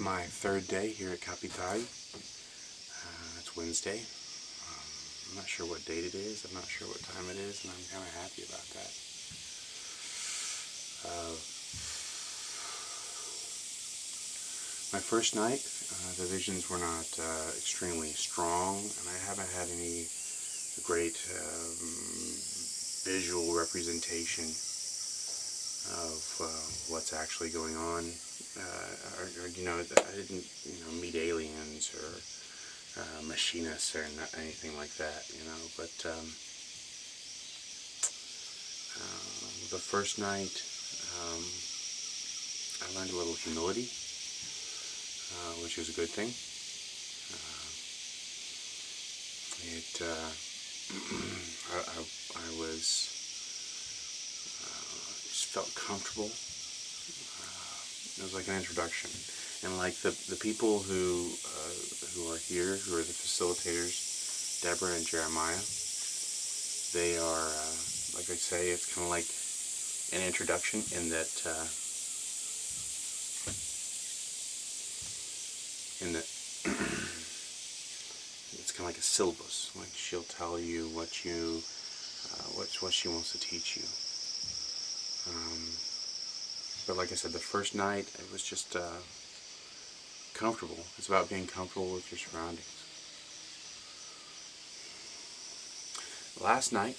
my third day here at Kapitali. It's Wednesday. I'm not sure what date it is. I'm not sure what time it is, and I'm kind of happy about that. My first night, the visions were not extremely strong, and I haven't had any great visual representation of what's actually going on. Or I didn't, meet aliens or machinists or anything like that, But the first night, I learned a little humility, which is a good thing. I was just felt comfortable. It was like an introduction, and like the people who are here, who are the facilitators, Deborah and Jeremiah, they are like I say, it's kind of like an introduction in that it's kind of like a syllabus. Like she'll tell you what she wants to teach you. But like I said, the first night it was just comfortable. It's about being comfortable with your surroundings. Last night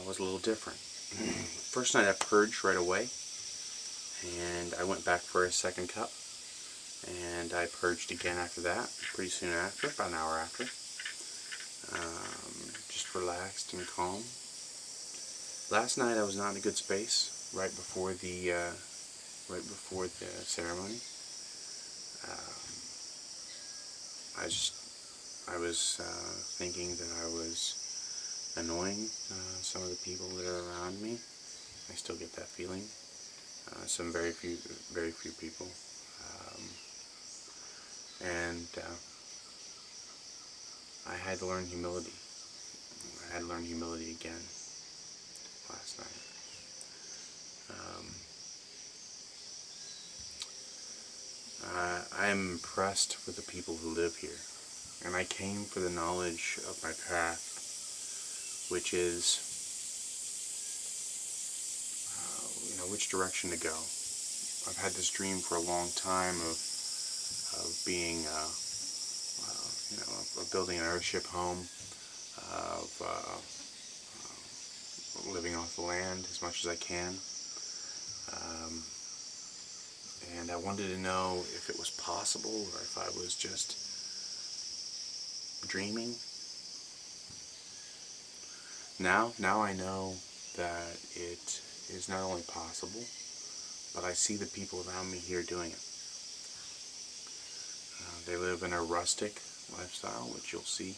was a little different. First night I purged right away, and I went back for a second cup, and I purged again after that, pretty soon after, about an hour after. Just relaxed and calm. Last night I was not in a good space right before the ceremony. I was thinking that I was annoying some of the people that are around me. I still get that feeling. Some very few people. And I had to learn humility. I had to learn humility again last night. I am impressed with the people who live here, and I came for the knowledge of my path, which is, which direction to go. I've had this dream for a long time of being, of building an airship home, of living off the land as much as I can. And I wanted to know if it was possible or if I was just dreaming. Now I know that it is not only possible, but I see the people around me here doing it. They live in a rustic lifestyle, which you'll see,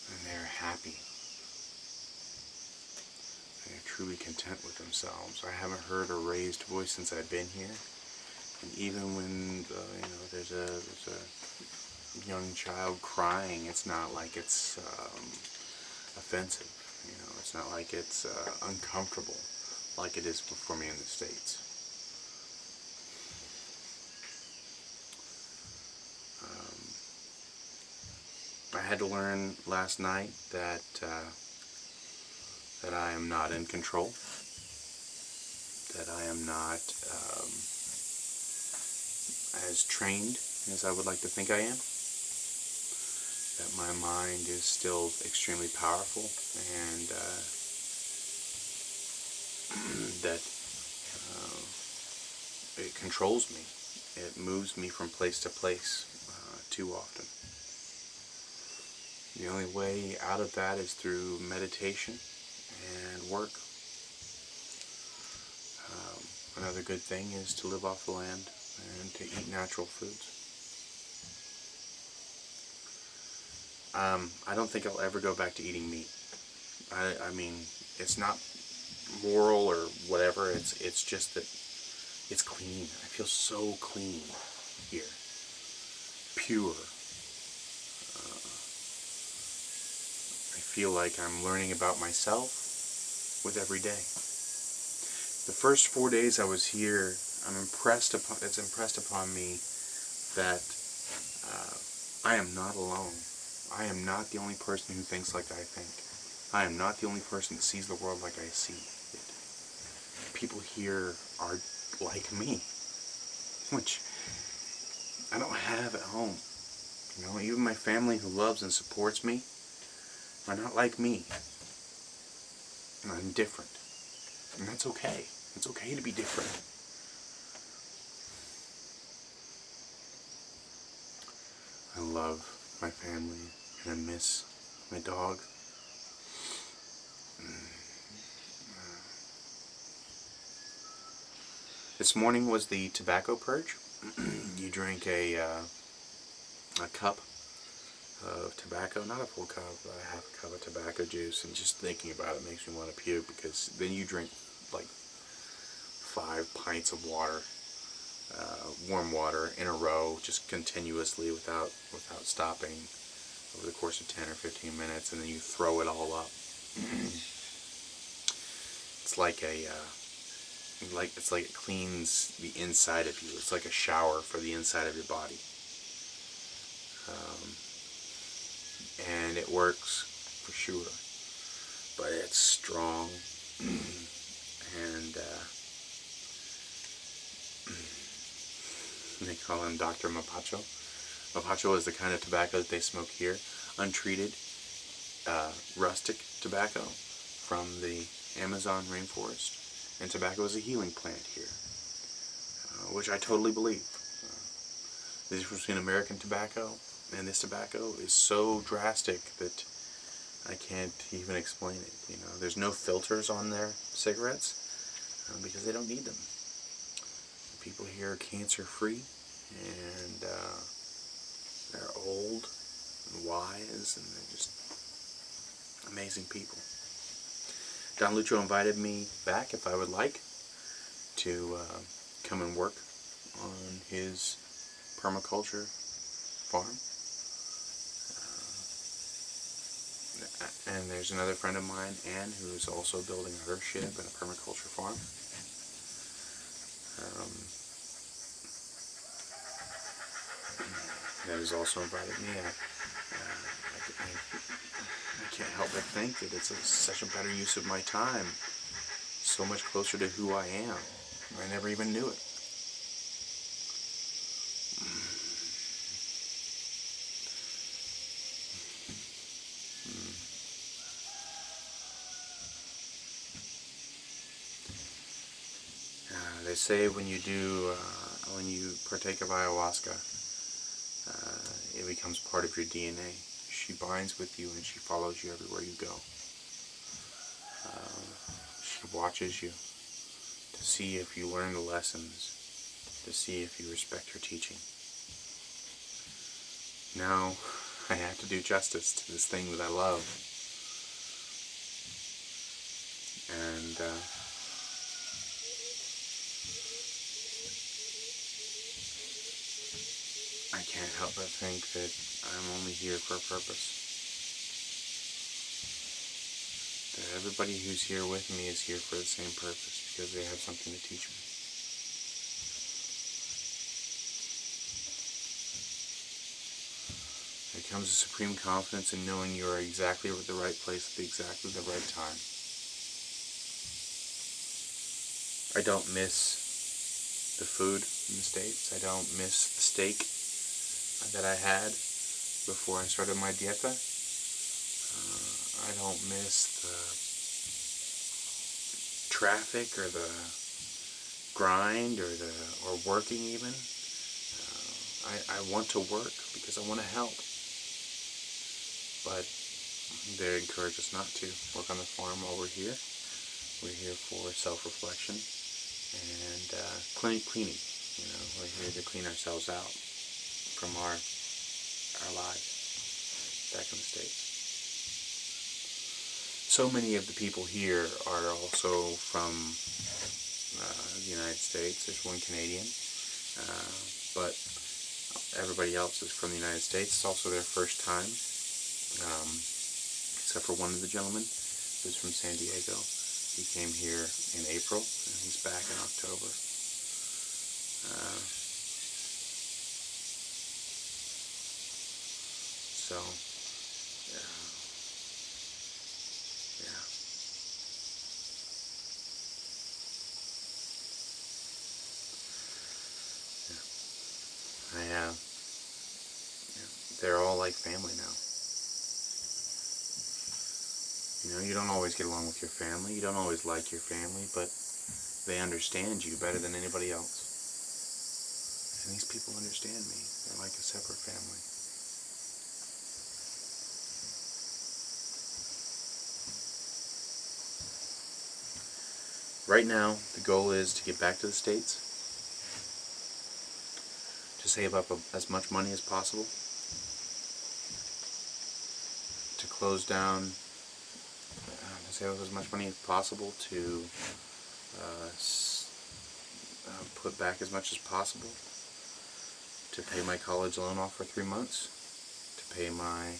and they're happy. They're truly content with themselves. I haven't heard a raised voice since I've been here, and even when there's a young child crying, it's not like it's offensive. It's not like it's uncomfortable like it is for me in the States. I had to learn last night that I am not in control, that I am not as trained as I would like to think I am, that my mind is still extremely powerful, and that it controls me. It moves me from place to place too often. The only way out of that is through meditation and work. Another good thing is to live off the land and to eat natural foods. I don't think I'll ever go back to eating meat. I mean, it's not moral or whatever. It's just that it's clean. I feel so clean here, pure. I feel like I'm learning about myself with every day. The first 4 days I was here, it's impressed upon me that I am not alone. I am not the only person who thinks like I think. I am not the only person that sees the world like I see it. People here are like me, which I don't have at home. You know, even my family who loves and supports me are not like me. And I'm different. And that's okay. It's okay to be different. I love my family and I miss my dog. This morning was the Tobacco Purge. You drink a cup of tobacco, not a full cup, but a half a cup of tobacco juice, and just thinking about it makes me want to puke, because then you drink like 5 pints of water, warm water, in a row, just continuously without stopping over the course of 10 or 15 minutes, and then you throw it all up. It's like it's like it cleans the inside of you. It's like a shower for the inside of your body. And it works for sure, but it's strong. And they call him Dr. Mapacho. Mapacho is the kind of tobacco that they smoke here, untreated, rustic tobacco from the Amazon rainforest. And tobacco is a healing plant here, which I totally believe. The difference between American tobacco and this tobacco is so drastic that I can't even explain it. You know, there's no filters on their cigarettes because they don't need them. People here are cancer-free, and they're old and wise, and they're just amazing people. Don Lucho invited me back if I would like to come and work on his permaculture farm. And there's another friend of mine, Ann, who's also building her ship and a permaculture farm. That has also invited me. I can't help but think that it's such a better use of my time. So much closer to who I am. I never even knew it. They say when you partake of ayahuasca, it becomes part of your DNA. She binds with you and she follows you everywhere you go. She watches you to see if you learn the lessons, to see if you respect her teaching. Now, I have to do justice to this thing that I love. And I can't help but think that I'm only here for a purpose. That everybody who's here with me is here for the same purpose, because they have something to teach me. There comes a supreme confidence in knowing you are exactly at the right place at exactly the right time. I don't miss the food in the States. I don't miss the steak that I had before I started my dieta. I don't miss the traffic or the grind or working even. I want to work because I want to help. But they encourage us not to work on the farm while we're here. We're here for self-reflection and cleaning. You know, we're here to clean ourselves out from our lives back in the States. So many of the people here are also from the United States. There's one Canadian, but everybody else is from the United States. It's also their first time, except for one of the gentlemen who's from San Diego. He came here in April, and he's back in October. So, yeah. They're all like family now. You know, you don't always get along with your family, you don't always like your family, but they understand you better than anybody else. And these people understand me. They're like a separate family. Right now, the goal is to get back to the States, to save up as much money as possible, to close down, to save up as much money as possible, to put back as much as possible, to pay my college loan off for 3 months, to pay my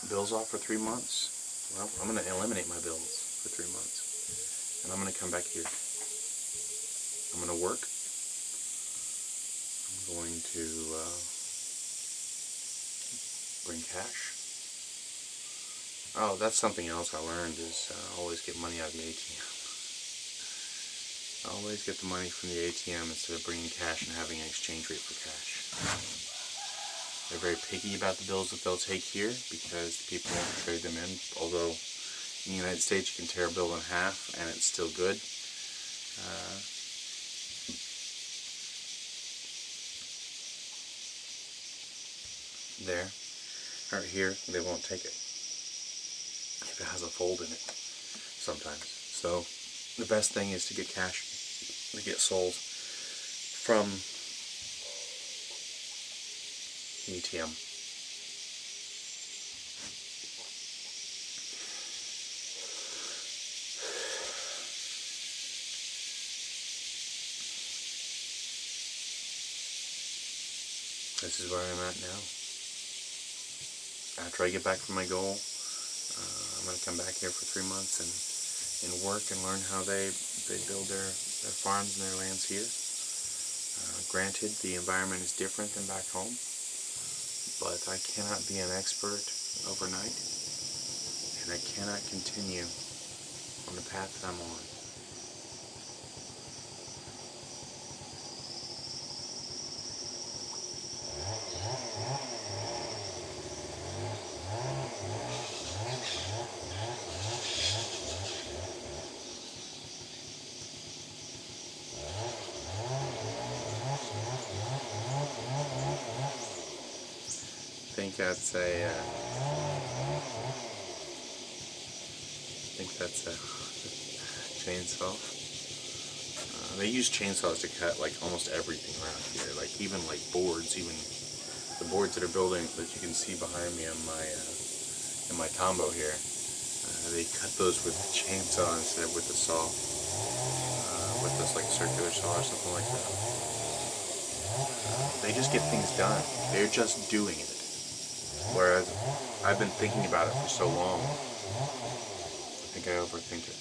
bills off for 3 months. Well, I'm going to eliminate my bills for 3 months, and I'm going to come back here. I'm going to work. I'm going to bring cash. Oh, that's something else I learned is always get money out of the ATM. Always get the money from the ATM instead of bringing cash and having an exchange rate for cash. They're very picky about the bills that they'll take here because people won't trade them in. Although in the United States you can tear a bill in half and it's still good. There. Right here, they won't take it if it has a fold in it sometimes. So the best thing is to get cash, to get souls from the ATM. This is where I'm at now. After I get back from my goal, I'm going to come back here for 3 months and work and learn how they build their farms and their lands here. Granted, the environment is different than back home, but I cannot be an expert overnight, and I cannot continue on the path that I'm on. I think that's a chainsaw. They use chainsaws to cut like almost everything around here, like even like boards, even the boards that are building that you can see behind me on my combo here. They cut those with the chainsaw instead of with the saw, with this like circular saw or something like that. They just get things done. They're just doing it. Whereas I've been thinking about it for so long, I think I overthink it.